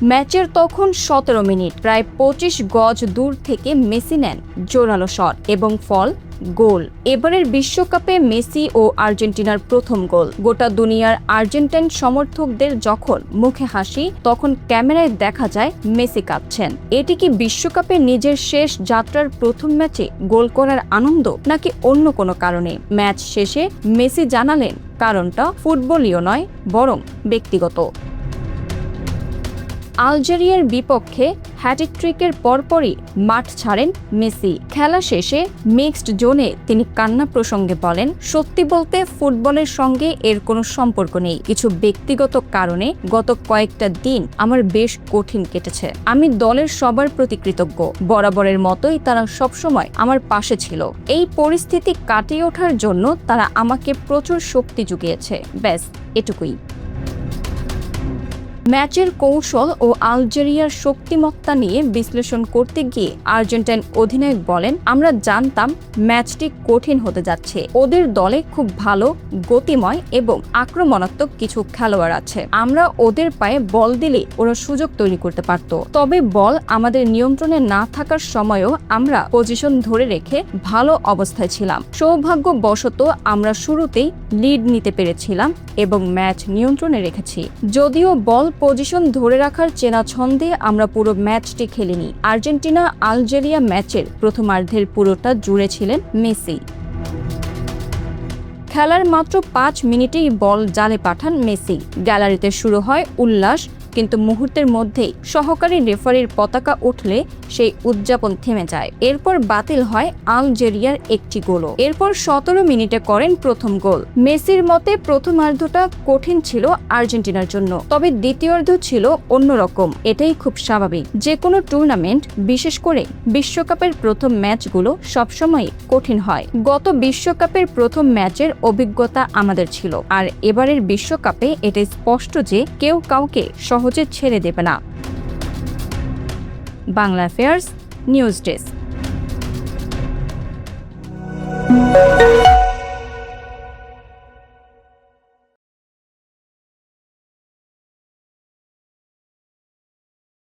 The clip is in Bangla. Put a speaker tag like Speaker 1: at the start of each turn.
Speaker 1: ম্যাচের তখন ১৭ মিনিট, প্রায় ২৫ গজ দূর থেকে মেসি নেন জোরালো শট এবং ফল গোল। এবারের বিশ্বকাপে মেসি ও আর্জেন্টিনার প্রথম গোল। গোটা দুনিয়ার আর্জেন্টাইন সমর্থকদের যখন মুখে হাসি, তখন ক্যামেরায় দেখা যায় মেসি কাঁদছেন। এটি কি বিশ্বকাপে নিজের শেষ যাত্রার প্রথম ম্যাচে গোল করার আনন্দ, নাকি অন্য কোনো কারণে? ম্যাচ শেষে মেসি জানালেন কারণটা ফুটবলীয় নয়, বরং ব্যক্তিগত। আলজেরিয়ার বিপক্ষে হ্যাটট্রিকের পরপরই মাঠ ছাড়েন মেসি। খেলা শেষে মিক্সড জোনে তিনি কান্না প্রসঙ্গে বলেন, সত্যি বলতে ফুটবলের সঙ্গে এর কোনো সম্পর্ক নেই। কিছু ব্যক্তিগত কারণে গত কয়েকটা দিন আমার বেশ কঠিন কেটেছে। আমি দলের সবার প্রতি কৃতজ্ঞ। বরাবরের মতোই তারা সবসময় আমার পাশে ছিল। এই পরিস্থিতি কাটিয়ে ওঠার জন্য তারা আমাকে প্রচুর শক্তি জুগিয়েছে। ব্যাস এটুকুই। ম্যাচের কৌশল ও আলজেরিয়ার শক্তিমত্তা নিয়ে বিশ্লেষণ করতে গিয়ে আর্জেন্টাইন অধিনায়ক বলেন, আমরা জানতাম ম্যাচটি কঠিন হতে যাচ্ছে। ওদের দলে খুব ভালো, গতিময় এবং আক্রমণাত্মক কিছু খেলোয়াড় আছে। আমরা ওদের পায়ে বল দিলে ওরা সুযোগ তৈরি করতে পারত। তবে বল আমাদের নিয়ন্ত্রণে না থাকার সময়ও আমরা পজিশন ধরে রেখে ভালো অবস্থায় ছিলাম। সৌভাগ্যবশত আমরা শুরুতেই লিড নিতে পেরেছিলাম এবং ম্যাচ নিয়ন্ত্রণে রেখেছি। যদিও বল পজিশন ধরে রাখার চেনা ছন্দে আমরা পুরো ম্যাচটি খেলিনি। আর্জেন্টিনা আলজেরিয়া ম্যাচের প্রথমার্ধের পুরোটা জুড়ে ছিলেন মেসি। খেলার মাত্র ৫ মিনিটেই বল জালে পাঠান মেসি। গ্যালারিতে শুরু হয় উল্লাস, কিন্তু মুহূর্তের মধ্যেই সহকারী রেফারির পতাকা উঠলে সেই উদযাপন থেমে যায়। এরপর বাতিল হয় আলজেরিয়ার একটি গোলও। এরপর ১৭ মিনিটে করেন প্রথম গোল। মেসির মতে প্রথমার্ধটা কঠিন ছিল আর্জেন্টিনার জন্য, তবে দ্বিতীয়ার্ধ ছিল অন্যরকম। এটাই খুব স্বাভাবিক। যে কোনো টুর্নামেন্ট, বিশেষ করে বিশ্বকাপের প্রথম ম্যাচগুলো সবসময় কঠিন হয়। গত বিশ্বকাপের প্রথম ম্যাচের অভিজ্ঞতা আমাদের ছিল, আর এবারের বিশ্বকাপে এটা স্পষ্ট যে কেউ কাউকে সহজে ছেড়ে দেবে না। Bangla affairs news desk.